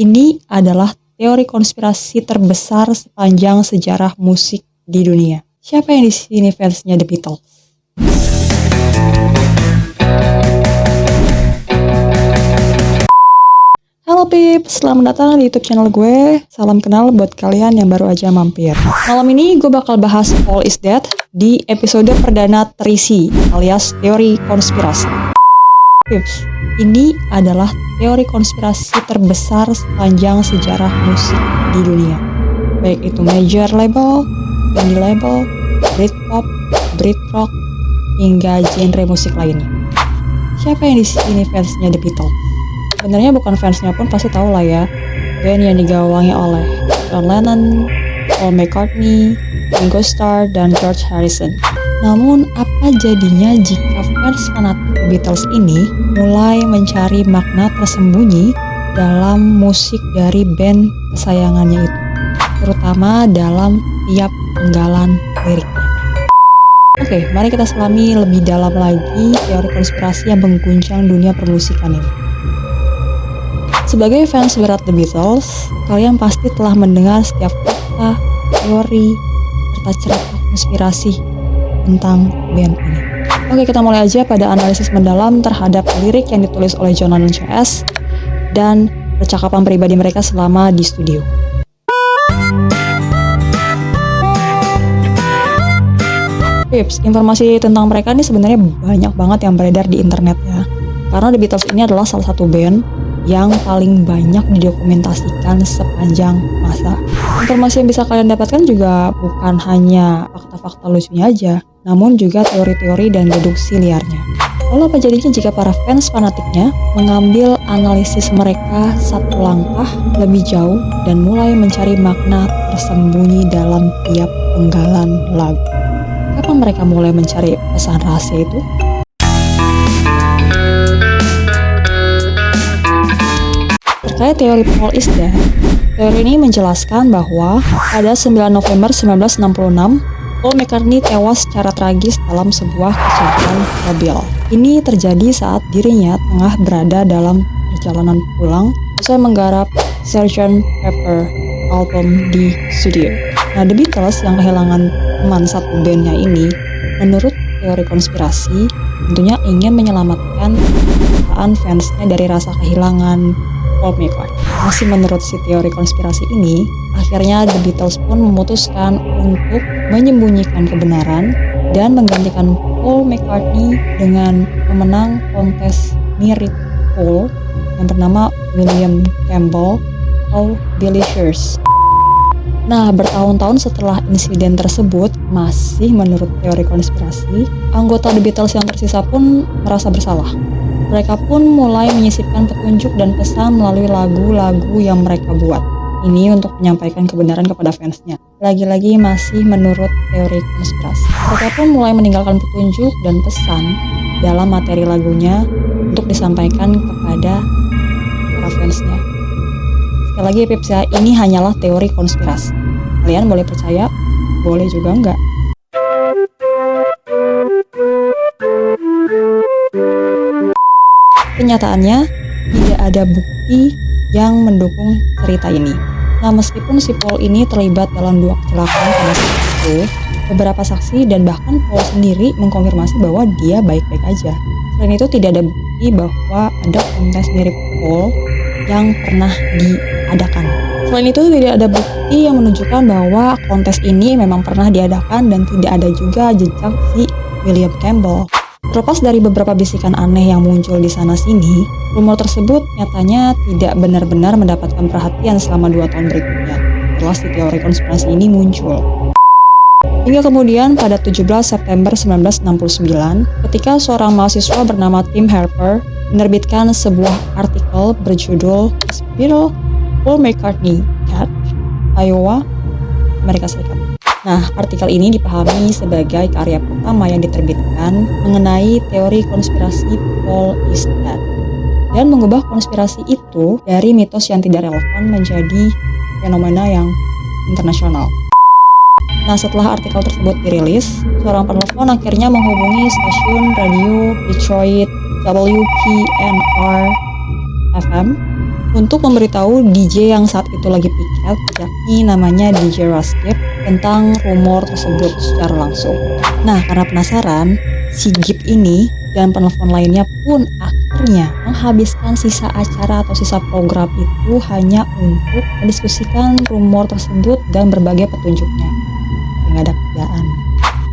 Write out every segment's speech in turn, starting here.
Ini adalah teori konspirasi terbesar sepanjang sejarah musik di dunia. Siapa yang di sini fansnya The Beatles? Halo Pips, selamat datang di YouTube channel gue. Salam kenal buat kalian yang baru aja mampir. Malam ini gue bakal bahas Paul is Dead di episode perdana terisi alias teori konspirasi. Pips, ini adalah teori konspirasi terbesar sepanjang sejarah musik di dunia. Baik itu major label, indie label, Britpop, Britrock, hingga genre musik lainnya. Siapa yang di sini fansnya The Beatles? Sebenarnya bukan fansnya pun pasti tahu lah ya, band yang digawangi oleh John Lennon, Paul McCartney, Ringo Starr, dan George Harrison. Namun apa jadinya jika fans fanatik The Beatles ini mulai mencari makna tersembunyi dalam musik dari band kesayangannya itu, terutama dalam tiap penggalan liriknya. Oke, mari kita selami lebih dalam lagi teori konspirasi yang mengguncang dunia permusikan ini. Sebagai fans berat The Beatles, kalian pasti telah mendengar setiap fakta, teori, serta cerita konspirasi tentang band ini. Oke, kita mulai aja pada analisis mendalam terhadap lirik yang ditulis oleh John Lennon CS dan percakapan pribadi mereka selama di studio. Tips, informasi tentang mereka ini sebenarnya banyak banget yang beredar di internet ya. Karena The Beatles ini adalah salah satu band yang paling banyak didokumentasikan sepanjang masa. Informasi yang bisa kalian dapatkan juga bukan hanya fakta-fakta lucunya aja, namun juga teori-teori dan deduksi liarnya. Lalu apa jadinya jika para fans fanatiknya mengambil analisis mereka satu langkah lebih jauh dan mulai mencari makna tersembunyi dalam tiap penggalan lagu? Kapan mereka mulai mencari pesan rahasia itu? Terkait teori Paul is Dead, teori ini menjelaskan bahwa pada 9 November 1966, Paul McCartney tewas secara tragis dalam sebuah kecelakaan mobil. Ini terjadi saat dirinya tengah berada dalam perjalanan pulang usai menggarap Sgt. Pepper album di studio. Nah, The Beatles yang kehilangan teman satu bandnya ini, menurut teori konspirasi, tentunya ingin menyelamatkan perasaan fansnya dari rasa kehilangan Paul McCartney. Masih menurut si teori konspirasi ini, akhirnya The Beatles pun memutuskan untuk menyembunyikan kebenaran dan menggantikan Paul McCartney dengan pemenang kontes mirip Paul yang bernama William Campbell atau Billy Shears. Nah, bertahun-tahun setelah insiden tersebut, masih menurut teori konspirasi, anggota The Beatles yang tersisa pun merasa bersalah. Mereka pun mulai menyisipkan petunjuk dan pesan melalui lagu-lagu yang mereka buat. Ini untuk menyampaikan kebenaran kepada fansnya. Lagi-lagi masih menurut teori konspirasi. Mereka pun mulai meninggalkan petunjuk dan pesan dalam materi lagunya untuk disampaikan kepada para fansnya. Sekali lagi Pips ya, ini hanyalah teori konspirasi. Kalian boleh percaya, boleh juga enggak. Kenyataannya, tidak ada bukti yang mendukung cerita ini. Nah, meskipun si Paul ini terlibat dalam 2 kecelakaan pada saat itu, beberapa saksi dan bahkan Paul sendiri mengkonfirmasi bahwa dia baik-baik aja. Selain itu, tidak ada bukti bahwa ada kontes mirip Paul yang pernah diadakan. Selain itu, tidak ada bukti yang menunjukkan bahwa kontes ini memang pernah diadakan dan tidak ada juga jejak si William Campbell. Terlepas dari beberapa bisikan aneh yang muncul di sana-sini, rumor tersebut nyatanya tidak benar-benar mendapatkan perhatian selama 2 tahun berikutnya setelah si teori konspirasi ini muncul. Hingga kemudian pada 17 September 1969, ketika seorang mahasiswa bernama Tim Harper menerbitkan sebuah artikel berjudul Spiral Paul McCartney Cat, Iowa, Amerika Serikat. Nah, artikel ini dipahami sebagai karya pertama yang diterbitkan mengenai teori konspirasi Paul is Dead dan mengubah konspirasi itu dari mitos yang tidak relevan menjadi fenomena yang internasional. Nah, setelah artikel tersebut dirilis, seorang penelpon akhirnya menghubungi stasiun radio Detroit WPNR FM untuk memberitahu DJ yang saat itu lagi piket, yakni namanya DJ Raskip, tentang rumor tersebut secara langsung. Nah, karena penasaran, si Gip ini dan penelpon lainnya pun akhirnya menghabiskan sisa acara atau sisa program itu hanya untuk mendiskusikan rumor tersebut dan berbagai petunjuknya. Nggak ada kerjaan.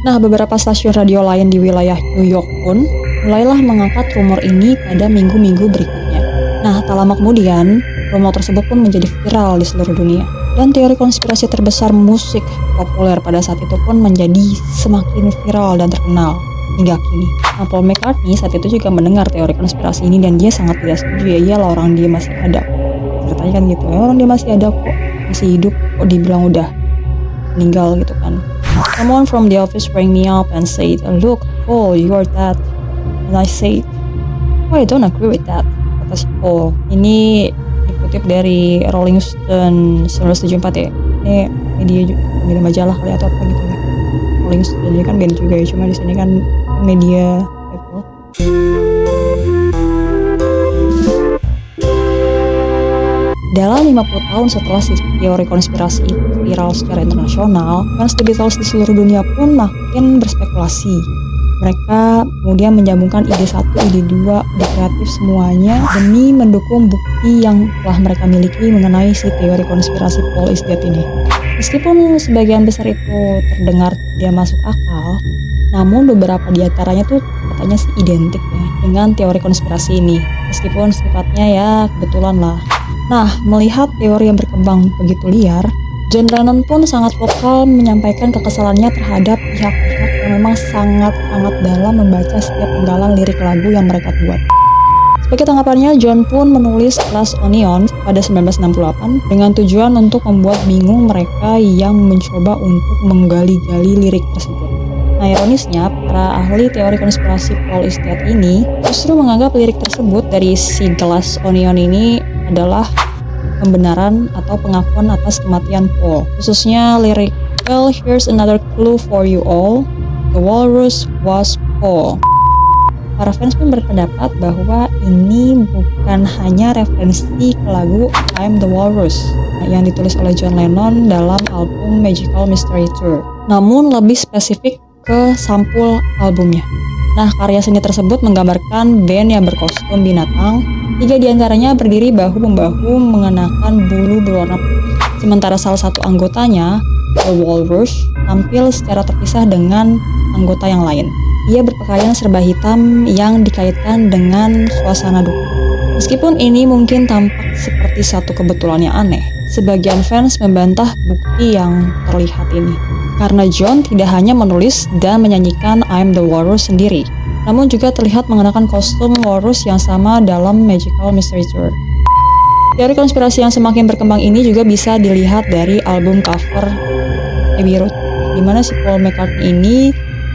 Nah, beberapa stasiun radio lain di wilayah New York pun mulailah mengangkat rumor ini pada minggu-minggu berikutnya. Nah, tak lama kemudian, rumor tersebut pun menjadi viral di seluruh dunia. Dan teori konspirasi terbesar musik populer pada saat itu pun menjadi semakin viral dan terkenal hingga kini. Nah, Paul McCartney saat itu juga mendengar teori konspirasi ini dan dia sangat tidak setuju. Ya iyalah, orang dia masih ada kok. Ceritanya kan gitu, ya orang dia masih ada kok, masih hidup kok dibilang udah meninggal gitu kan. Someone from the office rang me up and said, "Look, Paul, you're dead." And I said, "Oh, I don't agree with that," kata si Paul. Ini dikutip dari Rolling Stone 1974 ya. Ini media majalah kali atau apa gitu ya. Rolling Stone ini kan band juga ya, cuma di sini kan media gitu. Dalam 50 tahun setelah teori konspirasi itu viral secara internasional, fans The Beatles di seluruh dunia pun makin berspekulasi. Mereka kemudian menyambungkan ide satu, ide dua, ide kreatif semuanya demi mendukung bukti yang telah mereka miliki mengenai si teori konspirasi Paul is dead ini. Meskipun sebagian besar itu terdengar tidak masuk akal, namun beberapa di antaranya tuh katanya sih identik ya dengan teori konspirasi ini. Meskipun sifatnya ya kebetulan lah. Nah, melihat teori yang berkembang begitu liar, John Lennon pun sangat vokal menyampaikan kekesalannya terhadap pihak-pihak yang memang sangat-sangat dalam membaca setiap penggalan lirik lagu yang mereka buat. Sebagai tanggapannya, John pun menulis Glass Onion pada 1968 dengan tujuan untuk membuat bingung mereka yang mencoba untuk menggali-gali lirik tersebut. Nah, ironisnya, para ahli teori konspirasi Paul is dead ini justru menganggap lirik tersebut dari si Glass Onion ini adalah pembenaran atau pengakuan atas kematian Paul. Khususnya lirik, "Well, here's another clue for you all. The walrus was Paul." Para fans pun berpendapat bahwa ini bukan hanya referensi ke lagu I'm the Walrus yang ditulis oleh John Lennon dalam album Magical Mystery Tour, namun lebih spesifik ke sampul albumnya. Nah, karya seni tersebut menggambarkan band yang berkostum binatang. 3 diantaranya berdiri bahu-membahu mengenakan bulu berwarna putih. Sementara salah satu anggotanya, The Walrus, tampil secara terpisah dengan anggota yang lain. Ia berpakaian serba hitam yang dikaitkan dengan suasana duka. Meskipun ini mungkin tampak seperti satu kebetulan yang aneh, sebagian fans membantah bukti yang terlihat ini. Karena John tidak hanya menulis dan menyanyikan I'm the Walrus sendiri, namun juga terlihat mengenakan kostum walrus yang sama dalam Magical Mystery Tour. Teori konspirasi yang semakin berkembang ini juga bisa dilihat dari album cover Abbey Road, di mana si Paul McCartney ini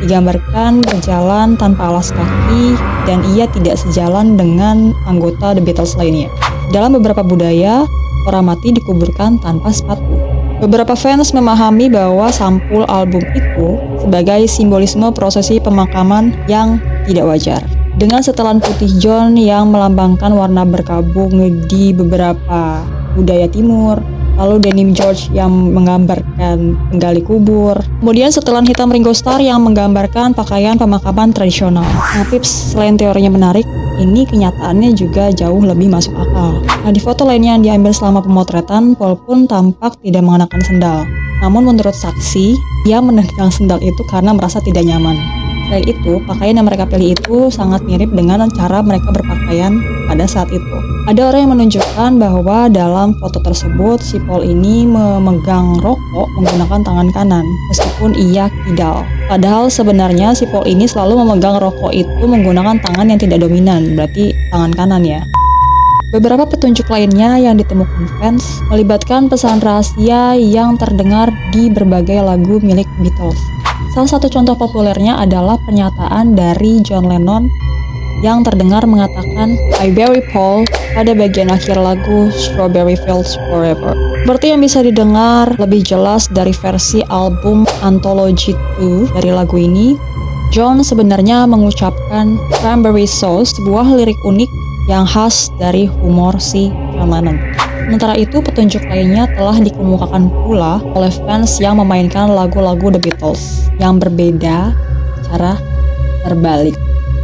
digambarkan berjalan tanpa alas kaki dan ia tidak sejalan dengan anggota The Beatles lainnya. Dalam beberapa budaya, orang mati dikuburkan tanpa sepatu. Beberapa fans memahami bahwa sampul album itu sebagai simbolisme prosesi pemakaman yang tidak wajar. Dengan setelan putih John yang melambangkan warna berkabung di beberapa budaya timur, lalu denim George yang menggambarkan penggali kubur, kemudian setelan hitam Ringo Starr yang menggambarkan pakaian pemakaman tradisional. Nah, Pips, selain teorinya menarik, ini kenyataannya juga jauh lebih masuk akal. Nah, di foto lainnya yang diambil selama pemotretan, Paul pun tampak tidak mengenakan sendal. Namun menurut saksi, dia menendang sendal itu karena merasa tidak nyaman. Selain itu, pakaian yang mereka pilih itu sangat mirip dengan cara mereka berpakaian pada saat itu. Ada orang yang menunjukkan bahwa dalam foto tersebut si Paul ini memegang rokok menggunakan tangan kanan, meskipun ia kidal. Padahal sebenarnya si Paul ini selalu memegang rokok itu menggunakan tangan yang tidak dominan, berarti tangan kanan ya. Beberapa petunjuk lainnya yang ditemukan fans melibatkan pesan rahasia yang terdengar di berbagai lagu milik Beatles. Salah satu contoh populernya adalah pernyataan dari John Lennon yang terdengar mengatakan I bury Paul pada bagian akhir lagu Strawberry Fields Forever. Seperti yang bisa didengar lebih jelas dari versi album Anthology 2 dari lagu ini, John sebenarnya mengucapkan cranberry sauce, sebuah lirik unik yang khas dari humor si John Lennon. Sementara itu, petunjuk lainnya telah dikemukakan pula oleh fans yang memainkan lagu-lagu The Beatles yang berbeda secara terbalik.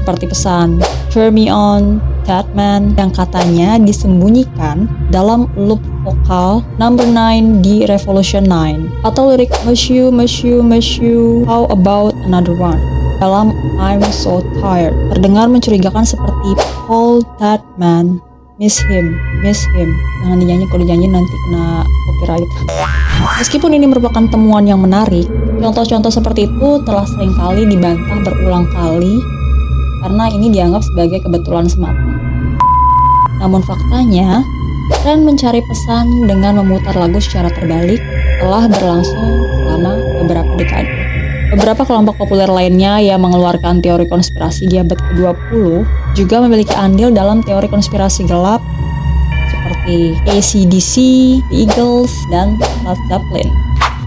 Seperti pesan "Turn Me On, That Man" yang katanya disembunyikan dalam loop vokal Number 9 di Revolution 9, atau lirik "Miss you, miss you, miss you, how about another one" dalam I'm So Tired. Terdengar mencurigakan seperti "Paul that man, miss him, miss him." Jangan dinyanyi, kalau dinyanyi nanti kena copyright. Meskipun ini merupakan temuan yang menarik, contoh-contoh seperti itu telah seringkali dibantah berulang kali karena ini dianggap sebagai kebetulan semata. Namun faktanya, tren mencari pesan dengan memutar lagu secara terbalik telah berlangsung selama beberapa dekade. Beberapa kelompok populer lainnya yang mengeluarkan teori konspirasi di abad ke-20 juga memiliki andil dalam teori konspirasi gelap seperti AC/DC, The Eagles, dan Led Zeppelin.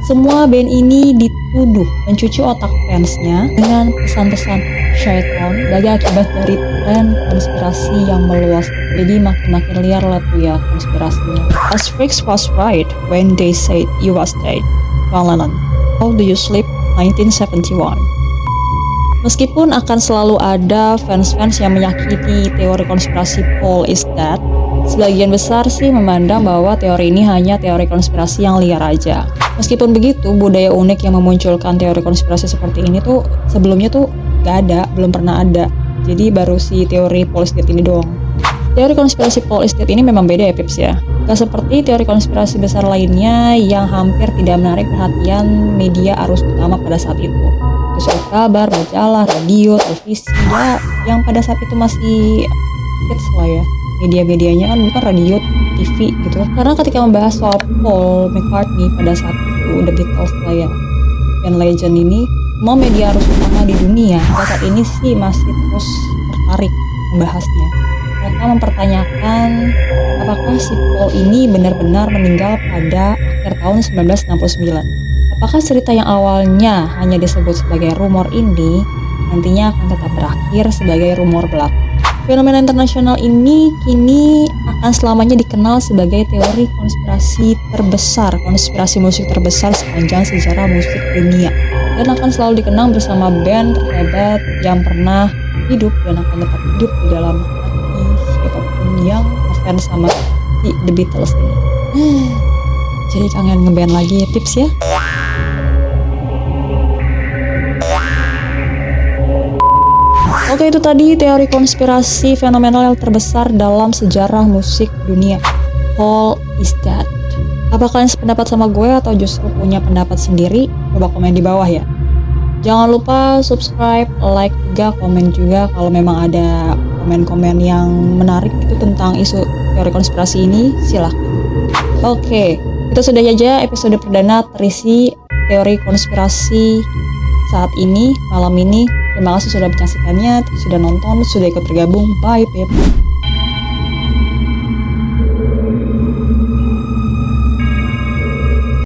Semua band ini dituduh mencuci otak fansnya dengan pesan-pesan syaitan sebagai akibat dari tren konspirasi yang meluas. Jadi makin liar lah tuh ya konspirasinya. As freaks was right when they said you was dead. John Lennon. How do you sleep? 1971. Meskipun akan selalu ada fans-fans yang menyakiti teori konspirasi Paul is dead, sebagian besar sih memandang bahwa teori ini hanya teori konspirasi yang liar aja. Meskipun begitu, budaya unik yang memunculkan teori konspirasi seperti ini tuh sebelumnya tuh gak ada, belum pernah ada. Jadi baru si teori Paul is dead ini doang. Teori konspirasi Paul is dead ini memang beda ya Pips ya. Gak seperti teori konspirasi besar lainnya yang hampir tidak menarik perhatian media arus utama pada saat itu. Surat kabar, majalah, radio, televisi, ya yang pada saat itu masih hits lah ya. Media-medianya kan bukan radio, TV gitu. Karena ketika membahas soal Paul McCartney pada saat itu, The Beatles lah ya, dan legend ini, semua media arus utama di dunia pada saat ini sih masih terus tertarik membahasnya. Mereka mempertanyakan apakah si Paul ini benar-benar meninggal pada akhir tahun 1969. Apakah cerita yang awalnya hanya disebut sebagai rumor ini nantinya akan tetap berakhir sebagai rumor belaka. Fenomena internasional ini kini akan selamanya dikenal sebagai teori konspirasi terbesar, konspirasi musik terbesar sepanjang sejarah musik dunia, dan akan selalu dikenang bersama band terhebat yang pernah hidup dan akan tetap hidup di dalam hati siapapun yang ngefans sama si The Beatles ini. Jadi kangen ngeband lagi ya Pips ya. Oke, itu tadi teori konspirasi fenomenal yang terbesar dalam sejarah musik dunia. Paul is dead. Apa kalian sependapat sama gue atau justru punya pendapat sendiri? Coba komen di bawah ya. Jangan lupa subscribe, like juga, komen juga kalau memang ada komen-komen yang menarik itu tentang isu teori konspirasi ini, silahkan. Oke, itu sudah saja episode perdana terisi teori konspirasi saat ini, malam ini. Terima kasih sudah menyaksikannya, sudah nonton, sudah ikut bergabung. Bye, Pip.